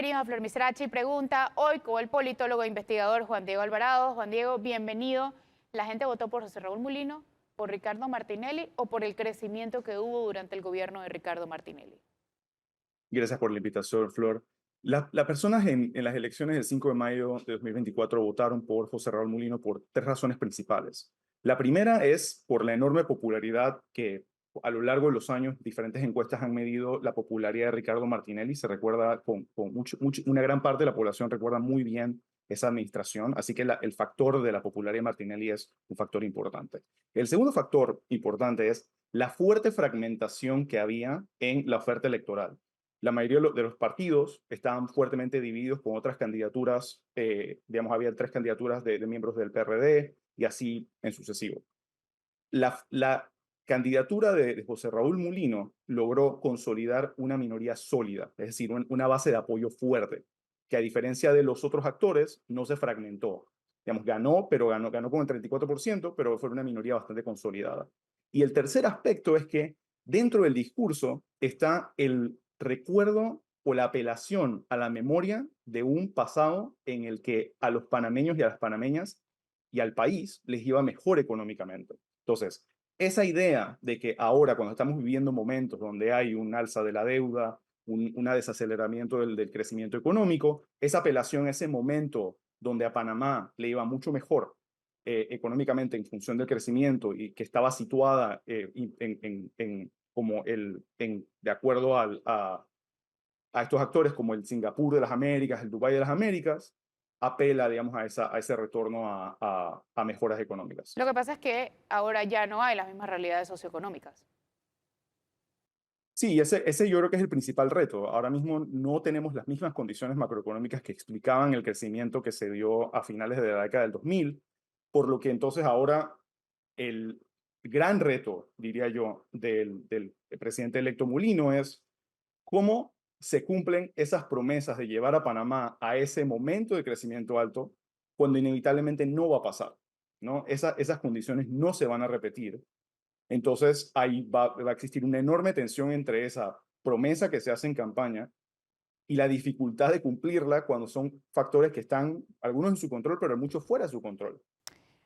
Bienvenidos a Flor Misrachi Pregunta, hoy con el politólogo e investigador Juan Diego Alvarado. Juan Diego, bienvenido. ¿La gente votó por José Raúl Mulino, por Ricardo Martinelli o por el crecimiento que hubo durante el gobierno de Ricardo Martinelli? Gracias por la invitación, Flor. Las personas en las elecciones del 5 de mayo de 2024 votaron por José Raúl Mulino por tres razones principales. La primera es por la enorme popularidad que a lo largo de los años diferentes encuestas han medido la popularidad de Ricardo Martinelli. Se recuerda una gran parte de la población recuerda muy bien esa administración, así que el factor de la popularidad de Martinelli es un factor importante. El segundo factor importante es la fuerte fragmentación que había en la oferta electoral. La mayoría de los partidos estaban fuertemente divididos con otras candidaturas, digamos, había tres candidaturas de miembros del PRD y así en sucesivo. La candidatura de José Raúl Mulino logró consolidar una minoría sólida, es decir, una base de apoyo fuerte, que a diferencia de los otros actores no se fragmentó. Digamos, ganó con el 34%, pero fue una minoría bastante consolidada. Y el tercer aspecto es que dentro del discurso está el recuerdo o la apelación a la memoria de un pasado en el que a los panameños y a las panameñas y al país les iba mejor económicamente. Entonces, esa idea de que ahora, cuando estamos viviendo momentos donde hay un alza de la deuda, un desaceleramiento del crecimiento económico, esa apelación a ese momento donde a Panamá le iba mucho mejor económicamente en función del crecimiento y que estaba situada de acuerdo a estos actores como el Singapur de las Américas, el Dubái de las Américas, apela, digamos, a ese retorno a mejoras económicas. Lo que pasa es que ahora ya no hay las mismas realidades socioeconómicas. Sí, ese yo creo que es el principal reto. Ahora mismo no tenemos las mismas condiciones macroeconómicas que explicaban el crecimiento que se dio a finales de la década del 2000, por lo que entonces ahora el gran reto, diría yo, del presidente electo Mulino es cómo se cumplen esas promesas de llevar a Panamá a ese momento de crecimiento alto cuando inevitablemente no va a pasar, ¿no? Esas condiciones no se van a repetir. Entonces ahí va a existir una enorme tensión entre esa promesa que se hace en campaña y la dificultad de cumplirla cuando son factores que están, algunos en su control, pero muchos fuera de su control.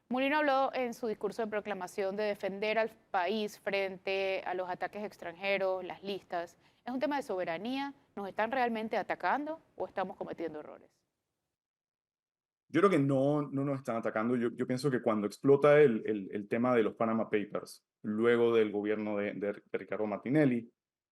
Mulino habló en su discurso de proclamación de defender al país frente a los ataques extranjeros, las listas. ¿Es un tema de soberanía? ¿Nos están realmente atacando o estamos cometiendo errores? Yo creo que no nos están atacando. Yo pienso que cuando explota el tema de los Panama Papers, luego del gobierno de Ricardo Martinelli,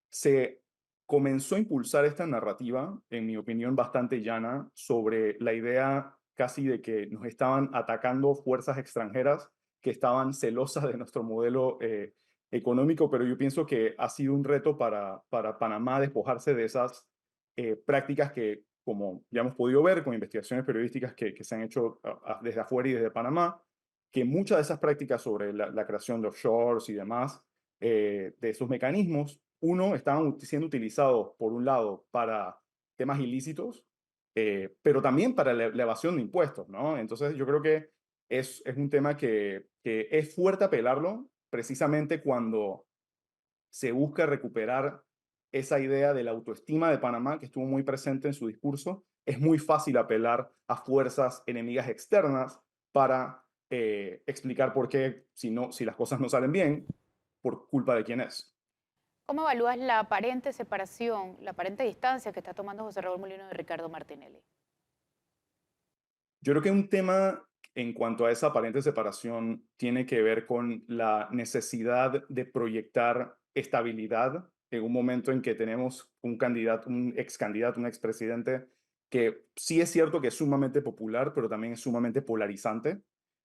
se comenzó a impulsar esta narrativa, en mi opinión, bastante llana, sobre la idea casi de que nos estaban atacando fuerzas extranjeras que estaban celosas de nuestro modelo económico, pero yo pienso que ha sido un reto para Panamá despojarse de esas prácticas que, como ya hemos podido ver con investigaciones periodísticas que se han hecho desde afuera y desde Panamá, que muchas de esas prácticas sobre la creación de offshores y demás, de esos mecanismos, uno, estaban siendo utilizados, por un lado, para temas ilícitos, pero también para la evasión de impuestos, ¿no? Entonces, yo creo que es un tema que es fuerte apelarlo, precisamente cuando se busca recuperar esa idea de la autoestima de Panamá que estuvo muy presente en su discurso. Es muy fácil apelar a fuerzas enemigas externas para explicar por qué, si las cosas no salen bien, por culpa de quién es. ¿Cómo evalúas la aparente separación, la aparente distancia que está tomando José Raúl Molino de Ricardo Martinelli? Yo creo que un tema en cuanto a esa aparente separación tiene que ver con la necesidad de proyectar estabilidad en un momento en que tenemos un candidato, un ex candidato, un expresidente que sí es cierto que es sumamente popular, pero también es sumamente polarizante.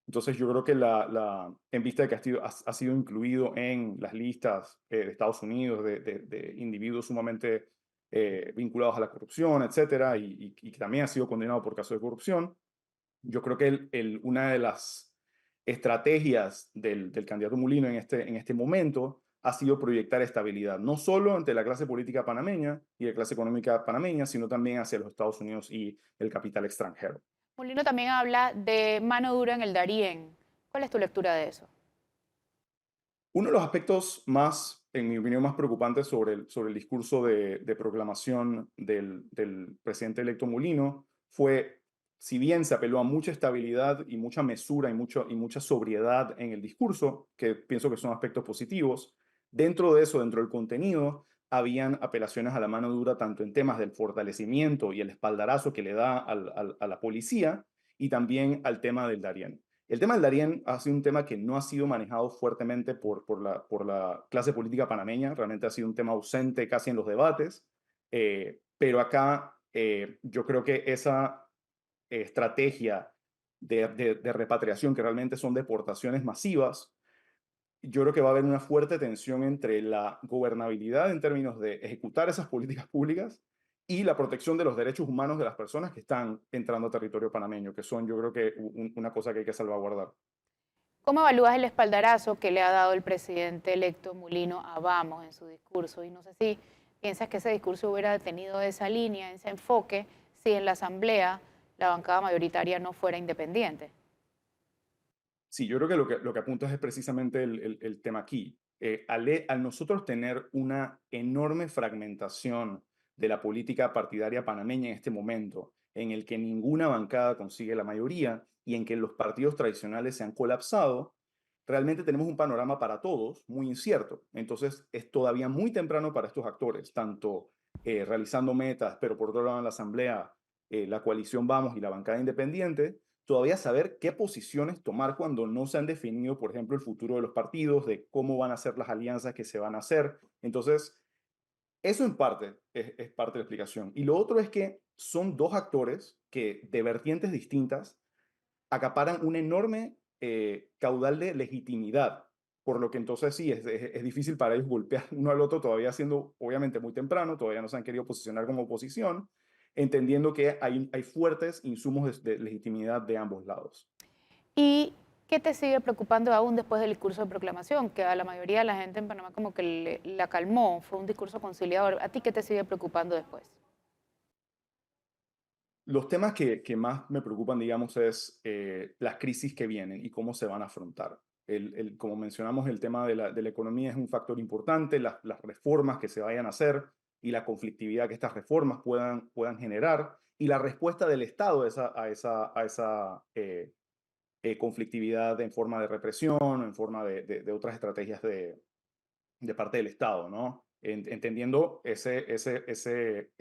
Entonces yo creo que en vista de que ha sido incluido en las listas de Estados Unidos de individuos sumamente vinculados a la corrupción, etcétera, y que también ha sido condenado por casos de corrupción, yo creo que una de las estrategias del candidato Mulino en este momento ha sido proyectar estabilidad, no solo ante la clase política panameña y la clase económica panameña, sino también hacia los Estados Unidos y el capital extranjero. Molino también habla de mano dura en el Darién. ¿Cuál es tu lectura de eso? Uno de los aspectos más, en mi opinión, más preocupantes sobre el discurso de proclamación del presidente electo Mulino fue, si bien se apeló a mucha estabilidad y mucha mesura y mucha sobriedad en el discurso, que pienso que son aspectos positivos, dentro de eso, dentro del contenido, habían apelaciones a la mano dura tanto en temas del fortalecimiento y el espaldarazo que le da a la policía y también al tema del Darién. El tema del Darién ha sido un tema que no ha sido manejado fuertemente por la clase política panameña, realmente ha sido un tema ausente casi en los debates, pero acá yo creo que esa estrategia de repatriación, que realmente son deportaciones masivas, yo creo que va a haber una fuerte tensión entre la gobernabilidad en términos de ejecutar esas políticas públicas y la protección de los derechos humanos de las personas que están entrando a territorio panameño, que son yo creo que una cosa que hay que salvaguardar. ¿Cómo evalúas el espaldarazo que le ha dado el presidente electo Mulino a Vamos en su discurso? Y no sé si piensas que ese discurso hubiera tenido esa línea, ese enfoque, si en la Asamblea la bancada mayoritaria no fuera independiente. Sí, yo creo que lo que apuntas es precisamente el tema aquí. Al nosotros tener una enorme fragmentación de la política partidaria panameña en este momento, en el que ninguna bancada consigue la mayoría y en que los partidos tradicionales se han colapsado, realmente tenemos un panorama para todos muy incierto. Entonces, es todavía muy temprano para estos actores, tanto realizando metas, pero por otro lado en la Asamblea, la coalición Vamos y la bancada independiente, todavía saber qué posiciones tomar cuando no se han definido, por ejemplo, el futuro de los partidos, de cómo van a ser las alianzas que se van a hacer. Entonces, eso en parte es parte de la explicación. Y lo otro es que son dos actores que de vertientes distintas acaparan un enorme caudal de legitimidad, por lo que entonces sí, es difícil para ellos golpear uno al otro, todavía siendo obviamente muy temprano, todavía no se han querido posicionar como oposición, entendiendo que hay fuertes insumos de legitimidad de ambos lados. ¿Y qué te sigue preocupando aún después del discurso de proclamación? Que a la mayoría de la gente en Panamá como que la calmó, fue un discurso conciliador. ¿A ti qué te sigue preocupando después? Los temas que más me preocupan, digamos, es las crisis que vienen y cómo se van a afrontar. Como mencionamos, el tema de la economía es un factor importante, las reformas que se vayan a hacer y la conflictividad que estas reformas puedan generar y la respuesta del Estado a esa conflictividad en forma de represión, en forma de otras estrategias de parte del Estado, ¿no? Entendiendo ese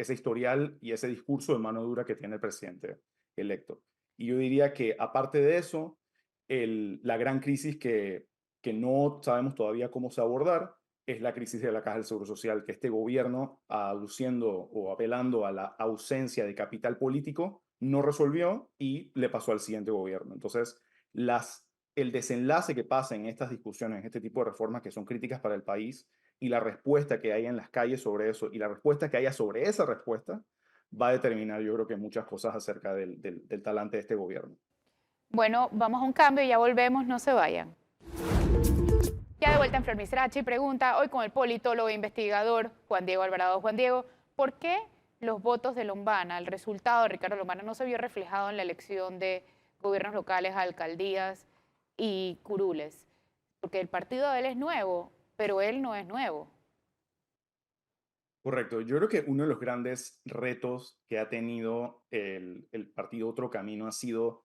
historial y ese discurso de mano dura que tiene el presidente electo. Y yo diría que aparte de eso, la gran crisis que no sabemos todavía cómo se abordar es la crisis de la Caja del Seguro Social, que este gobierno, aduciendo o apelando a la ausencia de capital político, no resolvió y le pasó al siguiente gobierno. Entonces, el desenlace que pasa en estas discusiones, en este tipo de reformas que son críticas para el país, y la respuesta que haya en las calles sobre eso, y la respuesta que haya sobre esa respuesta, va a determinar, yo creo que muchas cosas acerca del talante de este gobierno. Bueno, vamos a un cambio y ya volvemos, no se vayan. Ya de vuelta en Flor Misrachi pregunta hoy con el politólogo e investigador Juan Diego Alvarado. Juan Diego, ¿por qué los votos de Lombana, el resultado de Ricardo Lombana no se vio reflejado en la elección de gobiernos locales, alcaldías y curules? Porque el partido de él es nuevo, pero él no es nuevo. Correcto. Yo creo que uno de los grandes retos que ha tenido el partido Otro Camino ha sido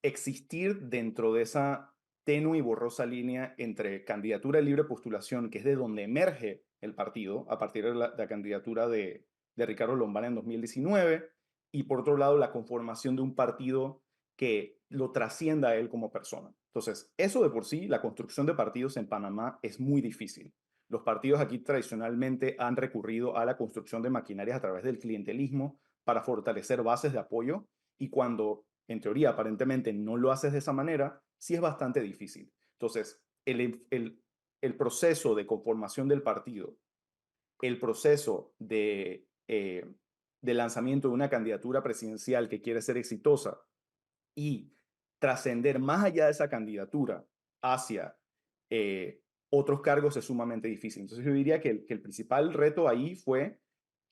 existir dentro de esa tenue y borrosa línea entre candidatura de libre postulación, que es de donde emerge el partido, a partir de la candidatura de Ricardo Lombana en 2019, y por otro lado la conformación de un partido que lo trascienda a él como persona. Entonces, eso de por sí, la construcción de partidos en Panamá es muy difícil. Los partidos aquí tradicionalmente han recurrido a la construcción de maquinarias a través del clientelismo para fortalecer bases de apoyo y cuando en teoría aparentemente no lo haces de esa manera, sí es bastante difícil. Entonces, el proceso de conformación del partido, el proceso de lanzamiento de una candidatura presidencial que quiere ser exitosa y trascender más allá de esa candidatura hacia otros cargos es sumamente difícil. Entonces yo diría que el principal reto ahí fue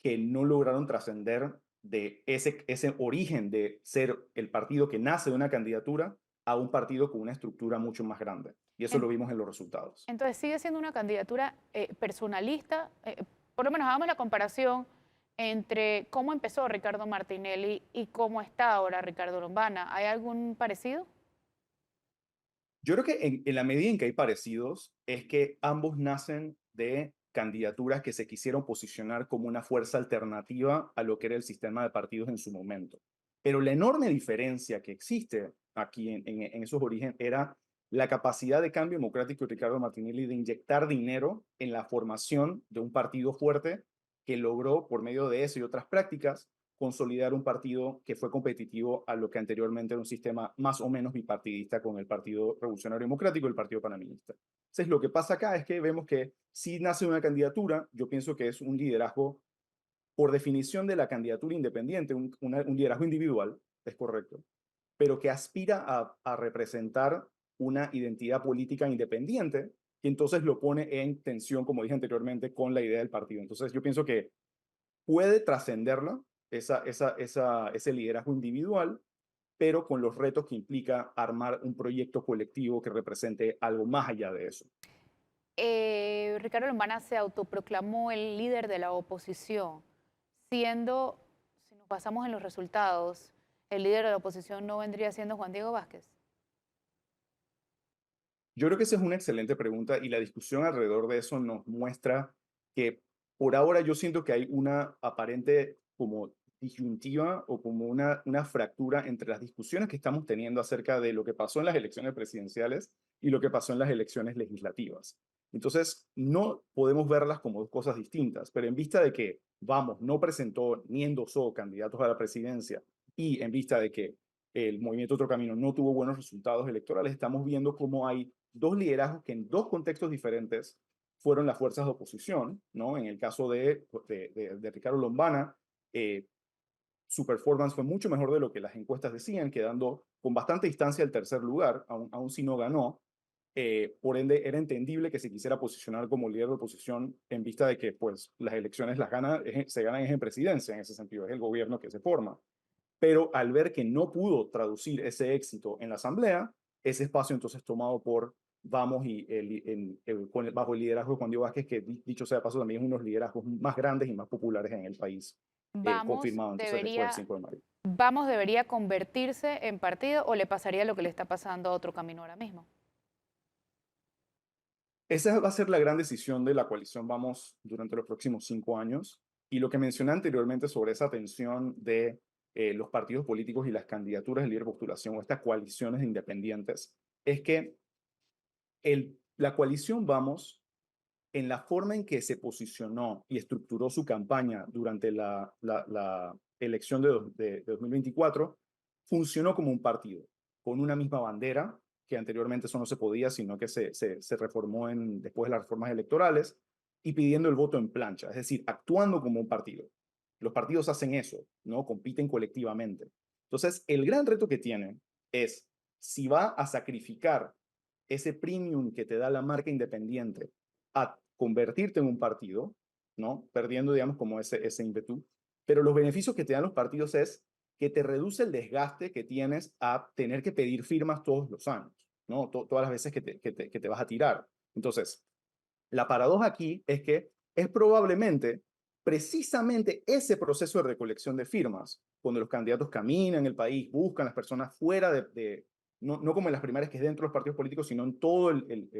que no lograron trascender de ese origen de ser el partido que nace de una candidatura a un partido con una estructura mucho más grande. Y eso En- lo vimos en los resultados. Entonces sigue siendo una candidatura personalista. Por lo menos hagamos la comparación entre cómo empezó Ricardo Martinelli y cómo está ahora Ricardo Lombana. ¿Hay algún parecido? Yo creo que en la medida en que hay parecidos, es que ambos nacen de candidaturas que se quisieron posicionar como una fuerza alternativa a lo que era el sistema de partidos en su momento. Pero la enorme diferencia que existe aquí en esos orígenes era la capacidad de cambio democrático de Ricardo Martinelli de inyectar dinero en la formación de un partido fuerte que logró, por medio de eso y otras prácticas, consolidar un partido que fue competitivo a lo que anteriormente era un sistema más o menos bipartidista con el Partido Revolucionario Democrático y el Partido Panaminista. Entonces, lo que pasa acá es que vemos que si nace una candidatura, yo pienso que es un liderazgo, por definición de la candidatura independiente, un liderazgo individual, es correcto, pero que aspira a representar una identidad política independiente y entonces lo pone en tensión, como dije anteriormente, con la idea del partido. Entonces, yo pienso que puede trascenderla, ese liderazgo individual, pero con los retos que implica armar un proyecto colectivo que represente algo más allá de eso. Ricardo Lombana se autoproclamó el líder de la oposición, siendo, si nos basamos en los resultados, el líder de la oposición no vendría siendo Juan Diego Vázquez. Yo creo que esa es una excelente pregunta y la discusión alrededor de eso nos muestra que por ahora yo siento que hay una aparente como disyuntiva o como una fractura entre las discusiones que estamos teniendo acerca de lo que pasó en las elecciones presidenciales y lo que pasó en las elecciones legislativas. Entonces, no podemos verlas como dos cosas distintas, pero en vista de que, vamos, no presentó ni endosó candidatos a la presidencia y en vista de que el movimiento Otro Camino no tuvo buenos resultados electorales, estamos viendo cómo hay dos liderazgos que en dos contextos diferentes fueron las fuerzas de oposición, ¿no? En el caso de Ricardo Lombana, eh, su performance fue mucho mejor de lo que las encuestas decían, quedando con bastante distancia al tercer lugar, aún si no ganó. Por ende, era entendible que se quisiera posicionar como líder de oposición en vista de que pues, las elecciones se ganan en presidencia, en ese sentido, es el gobierno que se forma. Pero al ver que no pudo traducir ese éxito en la asamblea, ese espacio entonces tomado por Vamos y bajo el liderazgo de Juan Diego Vázquez, que dicho sea de paso también es uno de los liderazgos más grandes y más populares en el país, Vamos confirmado entonces después del debería, 5 de mayo. Vamos debería convertirse en partido o le pasaría lo que le está pasando a Otro Camino ahora mismo. Esa va a ser la gran decisión de la coalición Vamos durante los próximos 5 años. Y lo que mencioné anteriormente sobre esa tensión de los partidos políticos y las candidaturas de libre postulación o estas coaliciones de independientes, es que la coalición Vamos, en la forma en que se posicionó y estructuró su campaña durante la elección de 2024, funcionó como un partido, con una misma bandera, que anteriormente eso no se podía, sino que se reformó después de las reformas electorales, y pidiendo el voto en plancha, es decir, actuando como un partido. Los partidos hacen eso, ¿no? Compiten colectivamente. Entonces, el gran reto que tienen es si va a sacrificar ese premium que te da la marca independiente a convertirte en un partido, ¿no? Perdiendo, digamos, como ese ímpetu. Pero los beneficios que te dan los partidos es que te reduce el desgaste que tienes a tener que pedir firmas todos los años, ¿no? Todas las veces que te vas a tirar. Entonces, la paradoja aquí es que es probablemente precisamente ese proceso de recolección de firmas, cuando los candidatos caminan el país, buscan las personas fuera no como en las primarias que es dentro de los partidos políticos, sino en todo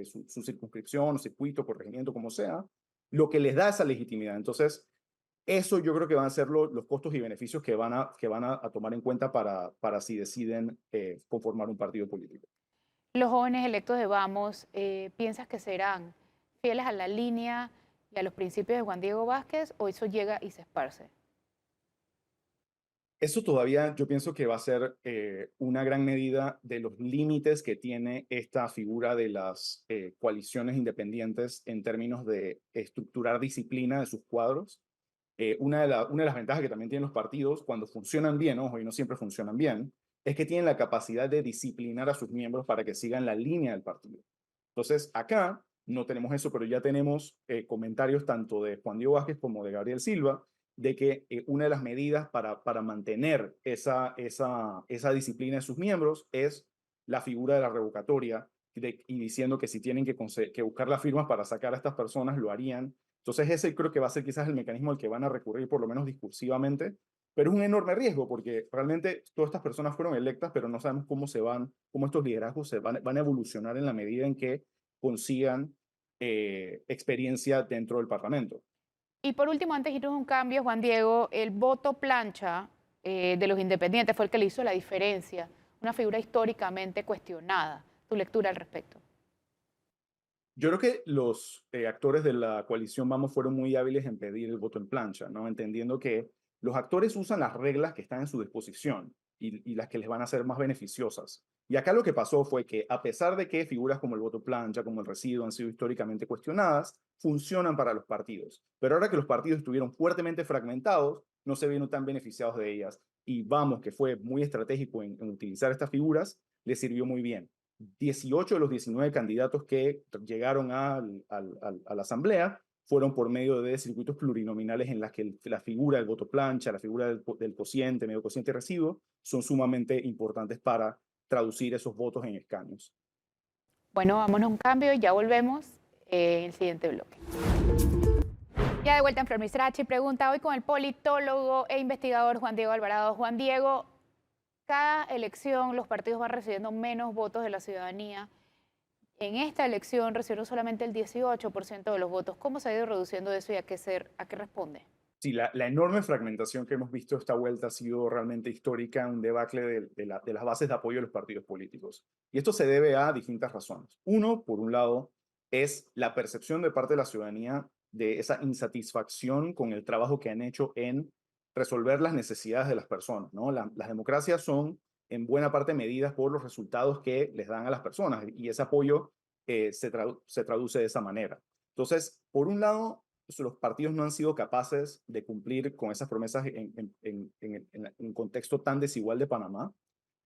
su circunscripción, circuito, corregimiento, como sea, lo que les da esa legitimidad. Entonces, eso yo creo que van a ser los costos y beneficios que van a tomar en cuenta para si deciden conformar un partido político. Los jóvenes electos de Vamos, ¿piensas que serán fieles a la línea y a los principios de Juan Diego Vázquez o eso llega y se esparce? Eso todavía yo pienso que va a ser una gran medida de los límites que tiene esta figura de las coaliciones independientes en términos de estructurar disciplina de sus cuadros. Una de las ventajas que también tienen los partidos cuando funcionan bien, ojo, y no siempre funcionan bien, es que tienen la capacidad de disciplinar a sus miembros para que sigan la línea del partido. Entonces, acá no tenemos eso, pero ya tenemos comentarios tanto de Juan Diego Vázquez como de Gabriel Silva, de que una de las medidas para mantener esa disciplina de sus miembros es la figura de la revocatoria, y diciendo que si tienen que buscar las firmas para sacar a estas personas, lo harían. Entonces ese creo que va a ser quizás el mecanismo al que van a recurrir, por lo menos discursivamente, pero es un enorme riesgo porque realmente todas estas personas fueron electas, pero no sabemos cómo estos liderazgos van a evolucionar en la medida en que consigan experiencia dentro del Parlamento. Y por último, antes de irnos a un cambio, Juan Diego, el voto plancha de los independientes fue el que le hizo la diferencia, una figura históricamente cuestionada. Tu lectura al respecto. Yo creo que los actores de la coalición Vamos fueron muy hábiles en pedir el voto en plancha, ¿no? Entendiendo que los actores usan las reglas que están en su disposición y las que les van a ser más beneficiosas. Y acá lo que pasó fue que, a pesar de que figuras como el voto plancha, como el residuo han sido históricamente cuestionadas, funcionan para los partidos. Pero ahora que los partidos estuvieron fuertemente fragmentados, no se vieron tan beneficiados de ellas. Y Vamos, que fue muy estratégico en utilizar estas figuras, les sirvió muy bien. 18 de los 19 candidatos que llegaron a la Asamblea fueron por medio de circuitos plurinominales en las que la figura del voto plancha, la figura del cociente, medio cociente residuo, son sumamente importantes para traducir esos votos en escaños. Bueno, vámonos a un cambio y ya volvemos en el siguiente bloque. Ya de vuelta en Flor Misrachi, pregunta hoy con el politólogo e investigador Juan Diego Alvarado. Juan Diego, cada elección los partidos van recibiendo menos votos de la ciudadanía. En esta elección recibieron solamente el 18% de los votos. ¿Cómo se ha ido reduciendo eso y a qué responde? Sí, la enorme fragmentación que hemos visto esta vuelta ha sido realmente histórica, un debacle de las bases de apoyo de los partidos políticos. Y esto se debe a distintas razones. Uno, por un lado, es la percepción de parte de la ciudadanía de esa insatisfacción con el trabajo que han hecho en resolver las necesidades de las personas, ¿no? Las democracias son en buena parte medidas por los resultados que les dan a las personas y ese apoyo se traduce de esa manera. Entonces, por un lado, los partidos no han sido capaces de cumplir con esas promesas en un contexto tan desigual de Panamá,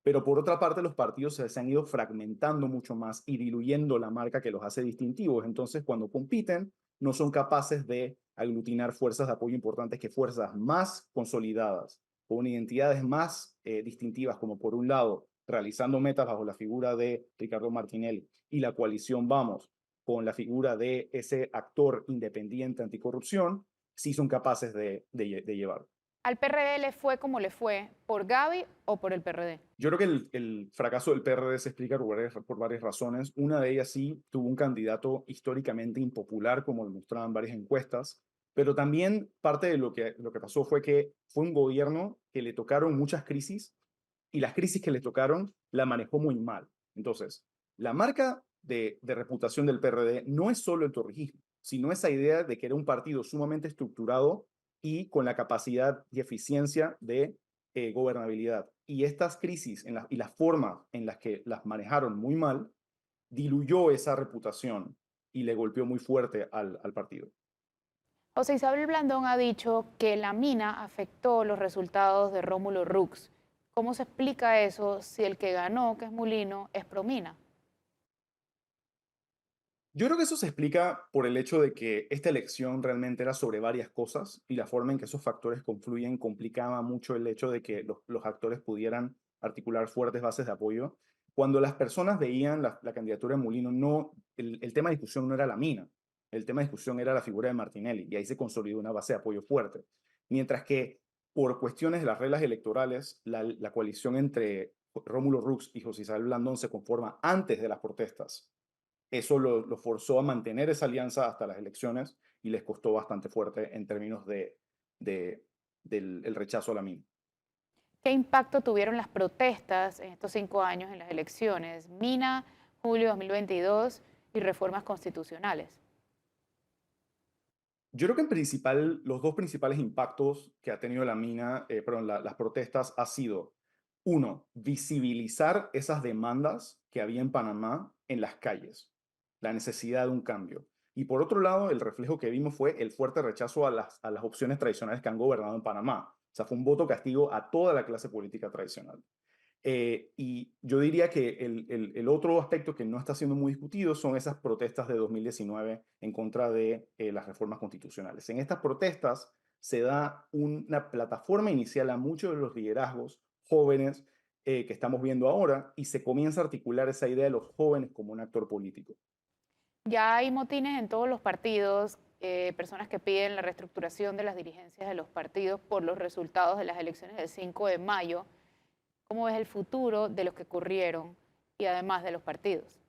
pero por otra parte los partidos se han ido fragmentando mucho más y diluyendo la marca que los hace distintivos. Entonces, cuando compiten, no son capaces de aglutinar fuerzas de apoyo importantes que fuerzas más consolidadas, con identidades más distintivas, como por un lado, realizando metas bajo la figura de Ricardo Martinelli y la coalición Vamos, con la figura de ese actor independiente anticorrupción, sí son capaces de llevar. ¿Al PRD le fue como le fue? ¿Por Gaby o por el PRD? Yo creo que el fracaso del PRD se explica por varias razones. Una de ellas sí tuvo un candidato históricamente impopular, como lo mostraban varias encuestas, pero también parte de lo que pasó fue que fue un gobierno que le tocaron muchas crisis y las crisis que le tocaron la manejó muy mal. Entonces, la marca de reputación del PRD no es solo el torrijismo, sino esa idea de que era un partido sumamente estructurado y con la capacidad y eficiencia de gobernabilidad. Y estas crisis y la forma en las que las manejaron muy mal, diluyó esa reputación y le golpeó muy fuerte al partido. José Isabel Blandón ha dicho que la mina afectó los resultados de Rómulo Rux. ¿Cómo se explica eso si el que ganó, que es Mulino, es Promina? Yo creo que eso se explica por el hecho de que esta elección realmente era sobre varias cosas y la forma en que esos factores confluyen complicaba mucho el hecho de que los actores pudieran articular fuertes bases de apoyo. Cuando las personas veían la candidatura de Molino, el tema de discusión no era la mina, el tema de discusión era la figura de Martinelli y ahí se consolidó una base de apoyo fuerte. Mientras que por cuestiones de las reglas electorales, la coalición entre Rómulo Rux y José Isabel Blandón se conforma antes de las protestas. Eso lo forzó a mantener esa alianza hasta las elecciones y les costó bastante fuerte en términos del el rechazo a la mina. ¿Qué impacto tuvieron las protestas en estos 5 años en las elecciones? Mina, julio 2022 y reformas constitucionales. Yo creo que en principal, los dos principales impactos que ha tenido la mina, perdón, las protestas ha sido, uno, visibilizar esas demandas que había en Panamá en las calles, la necesidad de un cambio. Y por otro lado, el reflejo que vimos fue el fuerte rechazo a las opciones tradicionales que han gobernado en Panamá. O sea, fue un voto castigo a toda la clase política tradicional. Y yo diría que el otro aspecto que no está siendo muy discutido son esas protestas de 2019 en contra de las reformas constitucionales. En estas protestas se da una plataforma inicial a muchos de los liderazgos jóvenes que estamos viendo ahora y se comienza a articular esa idea de los jóvenes como un actor político. Ya hay motines en todos los partidos, personas que piden la reestructuración de las dirigencias de los partidos por los resultados de las elecciones del 5 de mayo. ¿Cómo ves el futuro de los que ocurrieron y además de los partidos?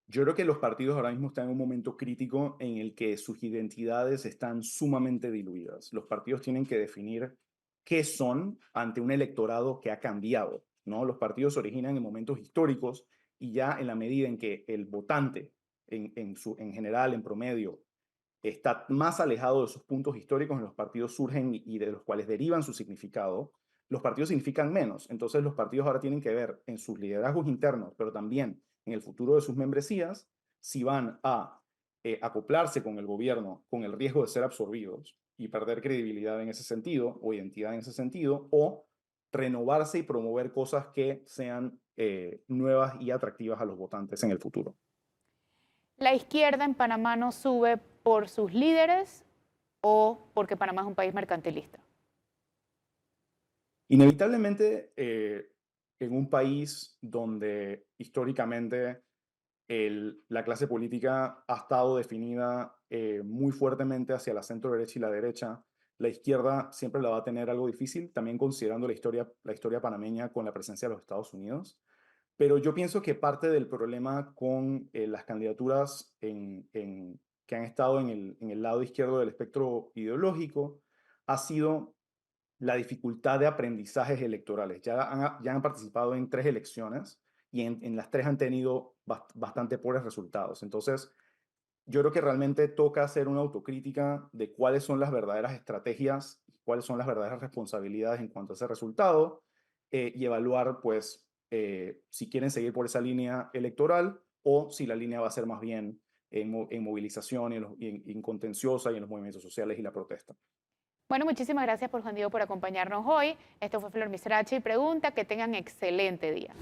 Yo creo que los partidos ahora mismo están en un momento crítico en el que sus identidades están sumamente diluidas. Los partidos tienen que definir qué son ante un electorado que ha cambiado, ¿no? Los partidos se originan en momentos históricos y ya en la medida en que el votante, en general, en promedio, está más alejado de sus puntos históricos en los partidos surgen y de los cuales derivan su significado, los partidos significan menos. Entonces los partidos ahora tienen que ver en sus liderazgos internos, pero también en el futuro de sus membresías, si van a acoplarse con el gobierno con el riesgo de ser absorbidos y perder credibilidad en ese sentido o identidad en ese sentido, o renovarse y promover cosas que sean nuevas y atractivas a los votantes en el futuro. ¿La izquierda en Panamá no sube por sus líderes o porque Panamá es un país mercantilista? Inevitablemente, en un país donde históricamente la clase política ha estado definida muy fuertemente hacia la centro derecha y la derecha, la izquierda siempre la va a tener algo difícil, también considerando la historia panameña con la presencia de los Estados Unidos. Pero yo pienso que parte del problema con las candidaturas que han estado en el lado izquierdo del espectro ideológico ha sido la dificultad de aprendizajes electorales. Ya han participado en 3 elecciones y en las 3 han tenido bastante pobres resultados. Entonces, yo creo que realmente toca hacer una autocrítica de cuáles son las verdaderas estrategias, cuáles son las verdaderas responsabilidades en cuanto a ese resultado y evaluar, pues, si quieren seguir por esa línea electoral o si la línea va a ser más bien en movilización y en contenciosa y en los movimientos sociales y la protesta. Bueno, muchísimas gracias por Juan Diego por acompañarnos hoy. Esto fue Flor Misrachi. Pregunta, que tengan excelente día.